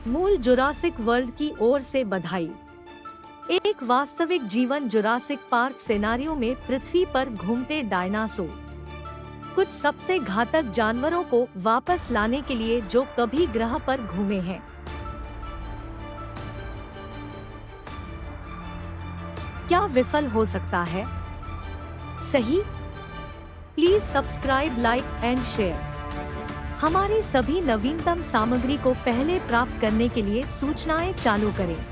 मूल Jurassic world की ओर से बधाई। एक वास्तविक जीवन जुरासिक पार्क सिनेरियो में पृथ्वी पर घूमते डायनासोर, कुछ सबसे घातक जानवरों को वापस लाने के लिए जो कभी ग्रह पर घूमे हैं। क्या विफल हो सकता है? सही। Please subscribe, like and share. हमारी सभी नवीनतम सामग्री को पहले प्राप्त करने के लिए सूचनाएं चालू करें।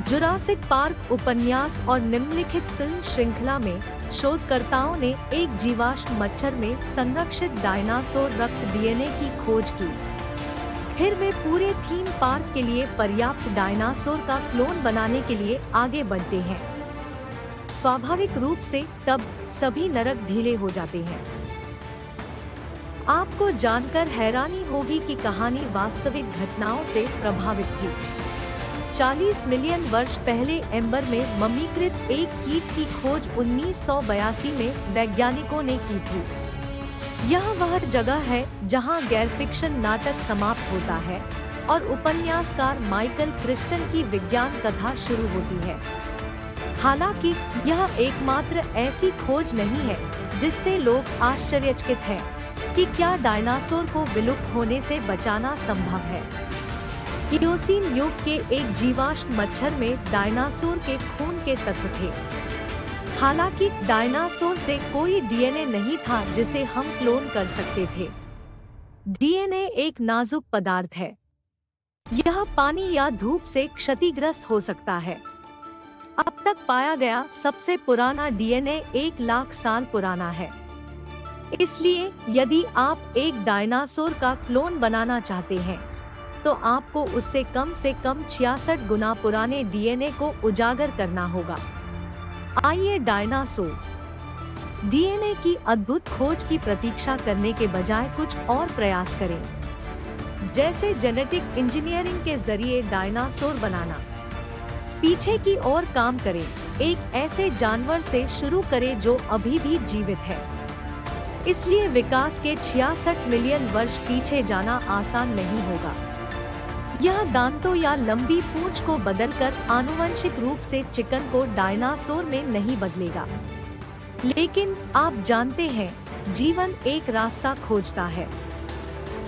जुरासिक पार्क उपन्यास और निम्नलिखित फिल्म श्रृंखला में शोधकर्ताओं ने एक जीवाश्म मच्छर में संरक्षित डायनासोर रक्त डीएनए की खोज की। फिर वे पूरे थीम पार्क के लिए पर्याप्त डायनासोर का क्लोन बनाने के लिए आगे बढ़ते हैं। स्वाभाविक रूप से तब सभी नरक ढीले हो जाते हैं। आपको जानकर हैरानी होगी कि कहानी वास्तविक घटनाओं से प्रभावित थी। 40 मिलियन वर्ष पहले एम्बर में मम्मीकृत एक कीट की खोज 1982 में वैज्ञानिकों ने की थी। यह वह जगह है जहां गैर फिक्शन नाटक समाप्त होता है और उपन्यासकार माइकल क्रिस्टन की विज्ञान कथा शुरू होती है। हालांकि यह एकमात्र ऐसी खोज नहीं है जिससे लोग आश्चर्यचकित हैं कि क्या डायनासोर को विलुप्त होने से बचाना संभव है। इयोसीन युग के एक जीवाश्म मच्छर में डायनासोर के खून के तत्व थे। हालांकि डायनासोर से कोई डीएनए नहीं था जिसे हम क्लोन कर सकते थे। डीएनए एक नाजुक पदार्थ है। यह पानी या धूप से क्षतिग्रस्त हो सकता है। अब तक पाया गया सबसे पुराना डीएनए 1 लाख साल पुराना है। इसलिए यदि आप एक डायनासोर का क्लोन बनाना चाहते हैं, तो आपको उससे कम 66 गुना पुराने डीएनए को उजागर करना होगा। आइए डायनासोर डीएनए की अद्भुत खोज की प्रतीक्षा करने के बजाय कुछ और प्रयास करें, जैसे जेनेटिक इंजीनियरिंग के जरिए डायनासोर बनाना। पीछे की ओर काम करें, एक ऐसे जानवर से शुरू करें जो अभी भी जीवित है। इसलिए विकास के 66 मिलियन वर्ष पीछे जाना आसान नहीं होगा। यह दांतों या लंबी पूंछ को बदलकर आनुवंशिक रूप से चिकन को डायनासोर में नहीं बदलेगा। लेकिन आप जानते हैं, जीवन एक रास्ता खोजता है।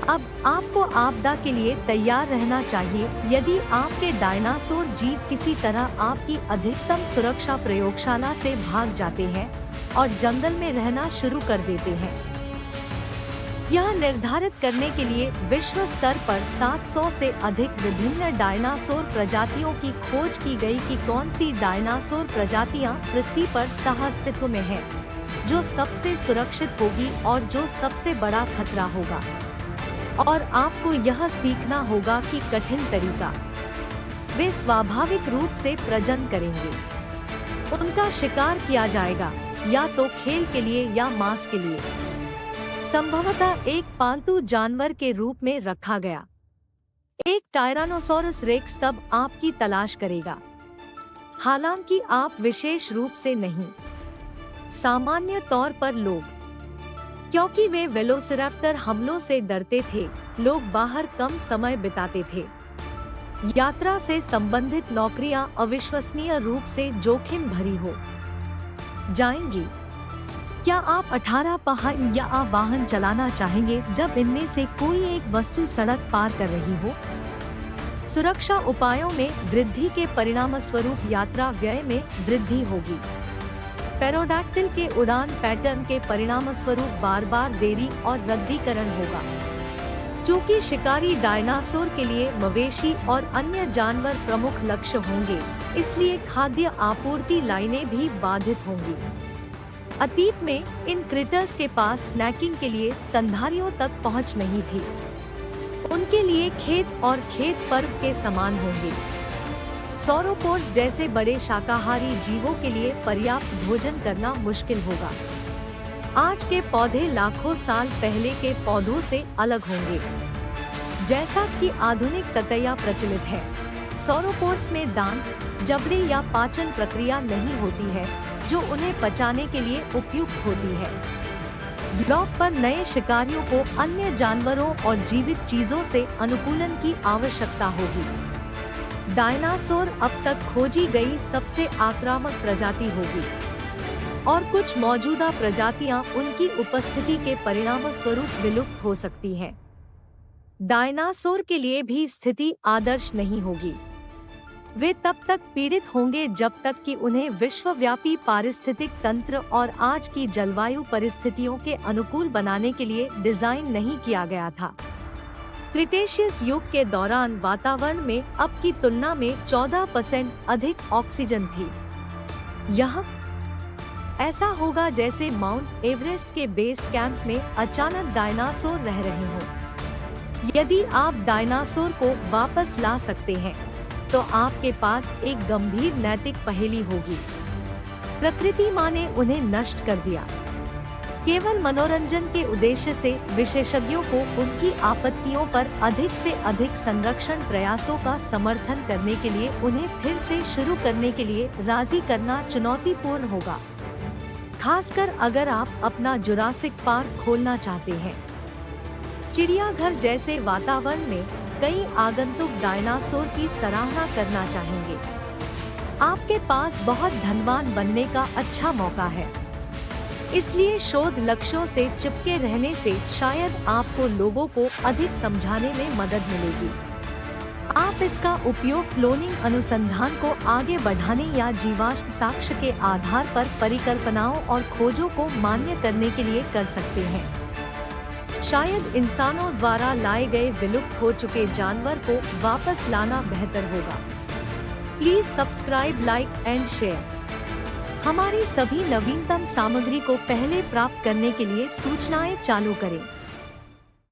अब आपको आपदा के लिए तैयार रहना चाहिए। यदि आपके डायनासोर जीव किसी तरह आपकी अधिकतम सुरक्षा प्रयोगशाला से भाग जाते हैं और जंगल में रहना शुरू कर देते हैं। यह निर्धारित करने के लिए विश्व स्तर पर 700 से अधिक विभिन्न डायनासोर प्रजातियों की खोज की गई कि कौन सी डायनासोर प्रजातियां पृथ्वी पर सह-अस्तित्व में हैं, जो सबसे सुरक्षित होगी और जो सबसे बड़ा खतरा होगा। और आपको यह सीखना होगा कि कठिन तरीका, वे स्वाभाविक रूप से प्रजनन करेंगे। उनका शिकार किया जाएगा, या तो खेल के लिए या मांस के लिए। संभवतः एक पालतू जानवर के रूप में रखा गया। एक टायरानोसोरस रेक्स तब आपकी तलाश करेगा। हालांकि आप विशेष रूप से नहीं, सामान्य तौर पर लोग, क्योंकि वे वेलोसिरैप्टर हमलों से डरते थे, लोग बाहर कम समय बिताते थे। यात्रा से संबंधित नौकरियां अविश्वसनीय रूप से जोखिम भरी हो जाएंगी। क्या आप 18 पहाड़ या वाहन चलाना चाहेंगे जब इनमें से कोई एक वस्तु सड़क पार कर रही हो? सुरक्षा उपायों में वृद्धि के परिणामस्वरूप यात्रा व्यय में वृद्धि होगी। पेरोडैक्टिल के उड़ान पैटर्न के परिणामस्वरूप बार-बार देरी और रद्दीकरण होगा। चूंकि शिकारी डायनासोर के लिए मवेशी और अन्य जानवर प्रमुख लक्ष्य होंगे, इसलिए खाद्य आपूर्ति लाइनें भी बाधित होंगी। अतीत में इन क्रिटर्स के पास स्नैकिंग के लिए स्तनधारियों तक पहुंच नहीं थी। उनके लिए खेत और खेत पर्व के समान होंगे। सौरोपोड्स जैसे बड़े शाकाहारी जीवों के लिए पर्याप्त भोजन करना मुश्किल होगा। आज के पौधे लाखों साल पहले के पौधों से अलग होंगे। जैसा कि आधुनिक ततैया प्रचलित है, सौरोपोड्स में दांत, जबड़े या पाचन प्रक्रिया नहीं होती है, जो उन्हें पचाने के लिए उपयुक्त होती है। ब्लॉक पर नए शिकारियों को अन्य जानवरों और जीवित चीजों से अनुकूलन की आवश्यकता होगी। डायनासोर अब तक खोजी गई सबसे आक्रामक प्रजाति होगी और कुछ मौजूदा प्रजातियां उनकी उपस्थिति के परिणाम स्वरूप विलुप्त हो सकती हैं। डायनासोर के लिए भी स्थिति आदर्श नहीं होगी। वे तब तक पीड़ित होंगे जब तक कि उन्हें विश्वव्यापी पारिस्थितिक तंत्र और आज की जलवायु परिस्थितियों के अनुकूल बनाने के लिए डिजाइन नहीं किया गया था। क्रिटेशियस युग के दौरान वातावरण में अब की तुलना में 14% अधिक ऑक्सीजन थी। यह ऐसा होगा जैसे माउंट एवरेस्ट के बेस कैंप में अचानक डायनासोर रह रहे हों। यदि आप डायनासोर को वापस ला सकते हैं तो आपके पास एक गंभीर नैतिक पहेली होगी। प्रकृति माँ ने उन्हें नष्ट कर दिया। केवल मनोरंजन के उद्देश्य से विशेषज्ञों को उनकी आपत्तियों पर अधिक से अधिक संरक्षण प्रयासों का समर्थन करने के लिए उन्हें फिर से शुरू करने के लिए राजी करना चुनौतीपूर्ण होगा, खासकर अगर आप अपना जुरासिक पार्क खोलना चाहते हैं। चिड़ियाघर जैसे वातावरण में कई आगंतुक डायनासोर की सराहना करना चाहेंगे। आपके पास बहुत धनवान बनने का अच्छा मौका है, इसलिए शोध लक्ष्यों से चिपके रहने से शायद आपको लोगों को अधिक समझाने में मदद मिलेगी। आप इसका उपयोग क्लोनिंग अनुसंधान को आगे बढ़ाने या जीवाश्म साक्ष्य के आधार पर परिकल्पनाओं और खोजों को मान्य करने के लिए कर सकते हैं। शायद इंसानों द्वारा लाए गए विलुप्त हो चुके जानवर को वापस लाना बेहतर होगा। Please subscribe, like and share. हमारी सभी नवीनतम सामग्री को पहले प्राप्त करने के लिए सूचनाएं चालू करें।